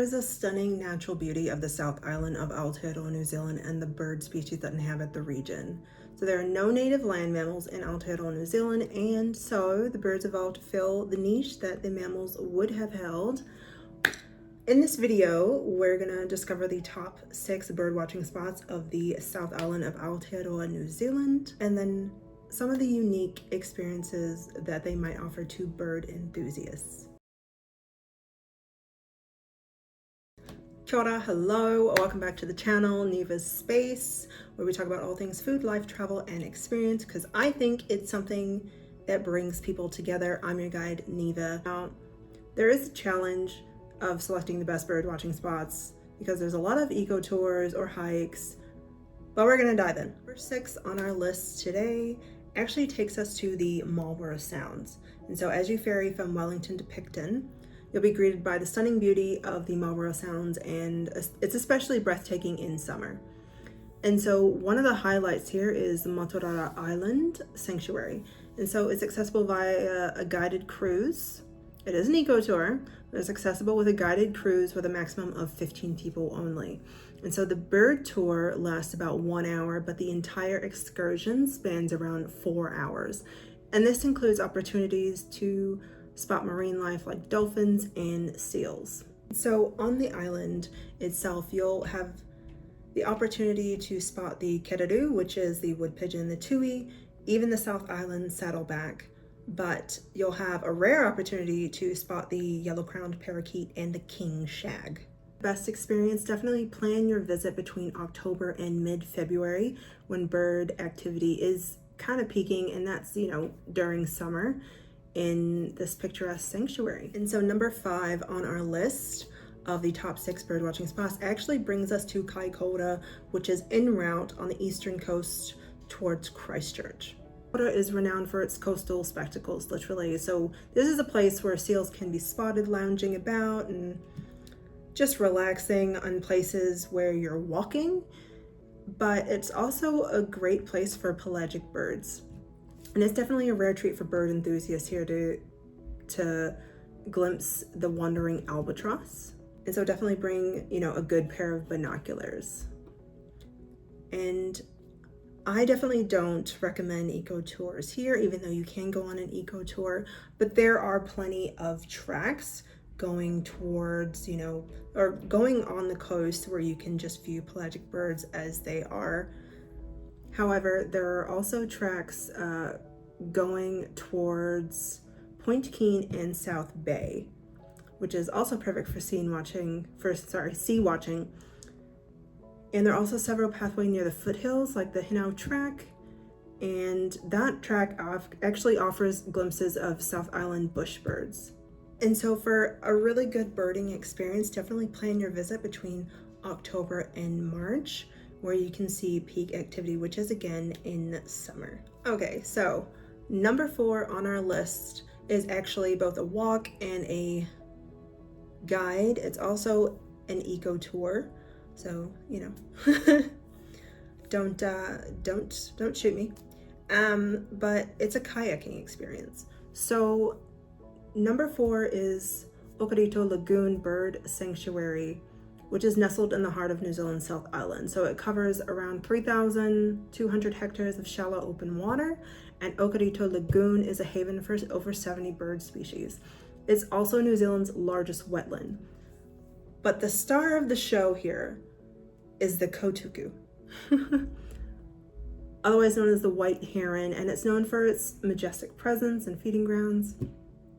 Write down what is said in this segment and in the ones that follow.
There's a stunning natural beauty of the South Island of Aotearoa, New Zealand, and the bird species that inhabit the region. So there are no native land mammals in Aotearoa, New Zealand, and so the birds evolved to fill the niche that the mammals would have held. In this video, we're gonna discover the top 6 bird watching spots of the South Island of Aotearoa, New Zealand, and then some of the unique experiences that they might offer to bird enthusiasts. Kia ora, hello, welcome back to the channel, Neva's Space, where we talk about all things food, life, travel, and experience, because I think it's something that brings people together. I'm your guide, Neva. Now, there is a challenge of selecting the best bird watching spots because there's a lot of eco tours or hikes, but we're gonna dive in. Number 6 on our list today actually takes us to the Marlborough Sounds. And so as you ferry from Wellington to Picton, you'll be greeted by the stunning beauty of the Marlborough Sounds, and it's especially breathtaking in summer. And so one of the highlights here is the Ulva Island Sanctuary. And so it's accessible via a guided cruise. It is an eco tour, but it's accessible with a guided cruise with a maximum of 15 people only. And so the bird tour lasts about 1 hour, but the entire excursion spans around 4 hours. And this includes opportunities to spot marine life like dolphins and seals. So on the island itself, you'll have the opportunity to spot the keraru, which is the wood pigeon, the tui, even the South Island saddleback, but you'll have a rare opportunity to spot the yellow-crowned parakeet and the king shag. Best experience, definitely plan your visit between October and mid-February when bird activity is kind of peaking, and that's, during summer in this picturesque sanctuary. And so number 5 on our list of the top 6 bird watching spots actually brings us to Kaikoura, which is en route on the eastern coast towards Christchurch. Kaikoura is renowned for its coastal spectacles, literally. So this is a place where seals can be spotted lounging about and just relaxing on places where you're walking, but it's also a great place for pelagic birds. And it's definitely a rare treat for bird enthusiasts here to glimpse the wandering albatross. And so definitely bring, a good pair of binoculars. And I definitely don't recommend eco tours here, even though you can go on an eco tour, but there are plenty of tracks going towards, or going on the coast where you can just view pelagic birds as they are. However, there are also tracks going towards Point Keene and South Bay, which is also perfect for sea watching. And there are also several pathways near the foothills, like the Hinau track, and that track actually offers glimpses of South Island bush birds. And so for a really good birding experience, definitely plan your visit between October and March, where you can see peak activity, which is again in summer. Okay, so number 4 on our list is actually both a walk and a guide. It's also an eco tour, so don't shoot me. But it's a kayaking experience. So number 4 is Okarito Lagoon Bird Sanctuary, which is nestled in the heart of New Zealand's South Island. So it covers around 3,200 hectares of shallow open water, and Okarito Lagoon is a haven for over 70 bird species. It's also New Zealand's largest wetland. But the star of the show here is the kotuku, otherwise known as the white heron, and it's known for its majestic presence and feeding grounds.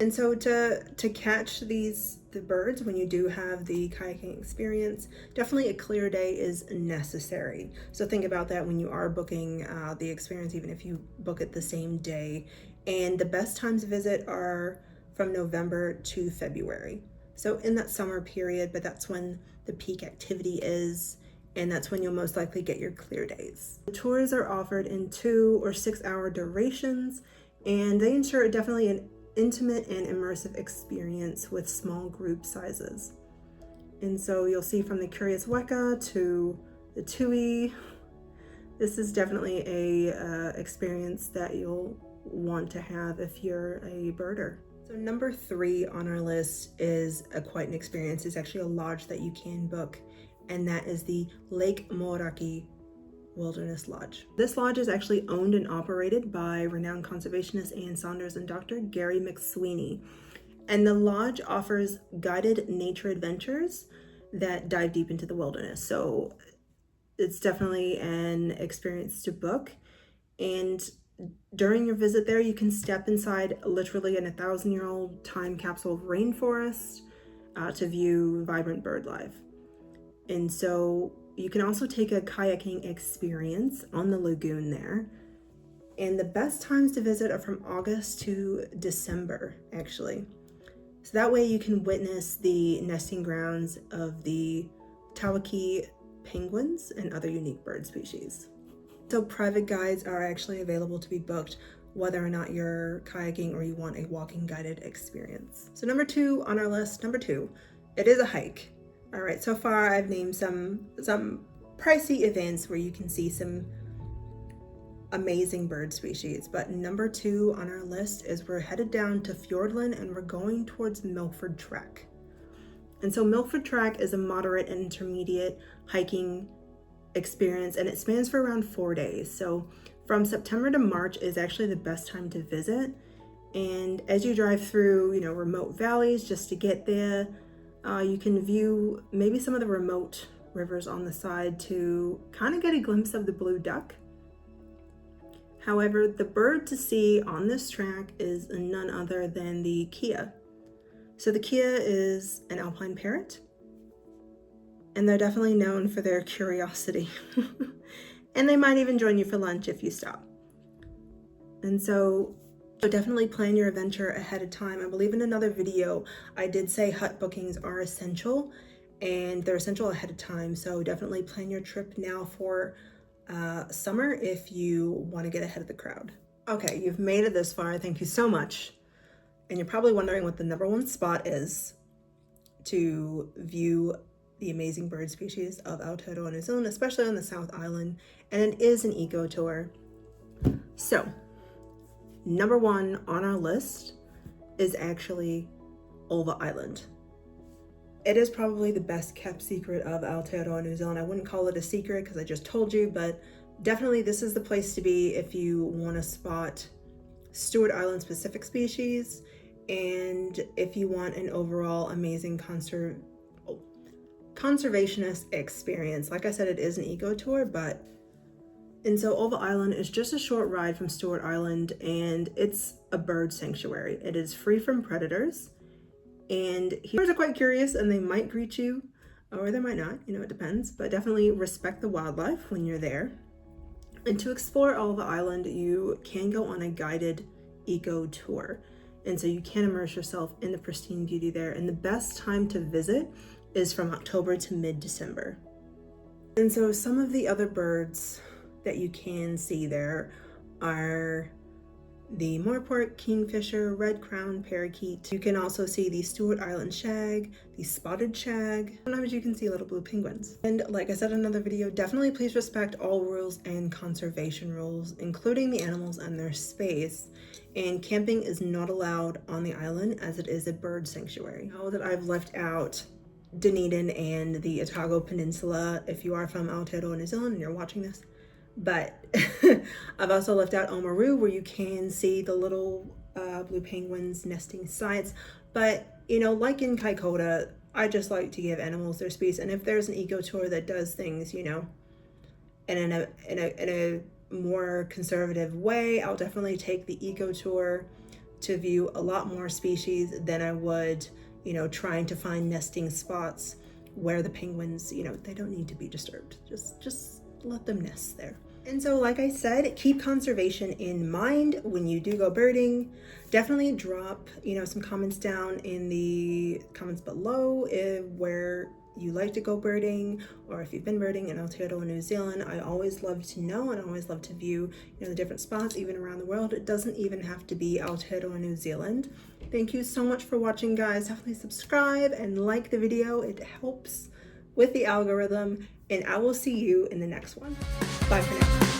And so to catch the birds when you do have the kayaking experience, definitely a clear day is necessary. So think about that when you are booking the experience, even if you book it the same day. And the best times to visit are from November to February. So in that summer period, but that's when the peak activity is, and that's when you'll most likely get your clear days. The tours are offered in 2 or 6 hour durations, and they ensure definitely an intimate and immersive experience with small group sizes. And so you'll see from the curious weka to the tui, this is definitely a experience that you'll want to have if you're a birder. So number 3 on our list is quite an experience. It's actually a lodge that you can book, and that is the Lake Moeraki Wilderness Lodge. This lodge is actually owned and operated by renowned conservationist Ann Saunders and Dr. Gary McSweeney. And the lodge offers guided nature adventures that dive deep into the wilderness. So it's definitely an experience to book. And during your visit there, you can step inside literally an 1,000-year-old time capsule rainforest to view vibrant bird life. And so you can also take a kayaking experience on the lagoon there. And the best times to visit are from August to December, actually. So that way you can witness the nesting grounds of the Tawaki penguins and other unique bird species. So private guides are actually available to be booked whether or not you're kayaking or you want a walking guided experience. So number 2 on our list, it is a hike. All right, so far I've named some pricey events where you can see some amazing bird species, but number 2 on our list is we're headed down to Fiordland and we're going towards Milford Trek. And so Milford Trek is a moderate and intermediate hiking experience, and it spans for around 4 days. So from September to March is actually the best time to visit. And as you drive through, remote valleys just to get there, you can view maybe some of the remote rivers on the side to kind of get a glimpse of the blue duck. However, the bird to see on this track is none other than the kea. So the kea is an alpine parrot, and they're definitely known for their curiosity. And they might even join you for lunch if you stop. And so definitely plan your adventure ahead of time. I believe in another video, I did say hut bookings are essential, and they're essential ahead of time. So definitely plan your trip now for summer if you want to get ahead of the crowd. Okay, you've made it this far. Thank you so much. And you're probably wondering what the number 1 spot is to view the amazing bird species of Aotearoa, New Zealand, especially on the South Island. And it is an eco tour. So number 1 on our list is actually Ulva Island. It is probably the best kept secret of Aotearoa, New Zealand. I wouldn't call it a secret because I just told you, but definitely this is the place to be if you want to spot Stewart Island specific species, and if you want an overall amazing conservationist experience. Like I said, it is an eco tour, and so Ulva Island is just a short ride from Stewart Island, and it's a bird sanctuary. It is free from predators, and birds are quite curious and they might greet you or they might not, it depends, but definitely respect the wildlife when you're there. And to explore Ulva Island, you can go on a guided eco tour, and so you can immerse yourself in the pristine beauty there. And the best time to visit is from October to mid-December. And so some of the other birds that you can see there are the moorport kingfisher, red-crowned parakeet. You can also see the Stewart Island shag, the spotted shag. Sometimes you can see little blue penguins. And like I said in another video, definitely please respect all rules and conservation rules, including the animals and their space. And camping is not allowed on the island as it is a bird sanctuary. Now that I've left out Dunedin and the Otago Peninsula, if you are from Aotearoa, New Zealand and you're watching this, but I've also left out Oamaru, where you can see the little blue penguins nesting sites. But like in Kaikoura, I just like to give animals their space, and if there's an eco tour that does things and in a more conservative way, I'll definitely take the eco tour to view a lot more species than I would trying to find nesting spots where the penguins they don't need to be disturbed. Just let them nest there. And so, like I said, keep conservation in mind when you do go birding. Definitely drop, some comments down in the comments below where you like to go birding, or if you've been birding in Aotearoa, New Zealand. I always love to know, and I always love to view, the different spots, even around the world. It doesn't even have to be Aotearoa, New Zealand. Thank you so much for watching, guys. Definitely subscribe and like the video. It helps with the algorithm, and I will see you in the next one. Bye for now.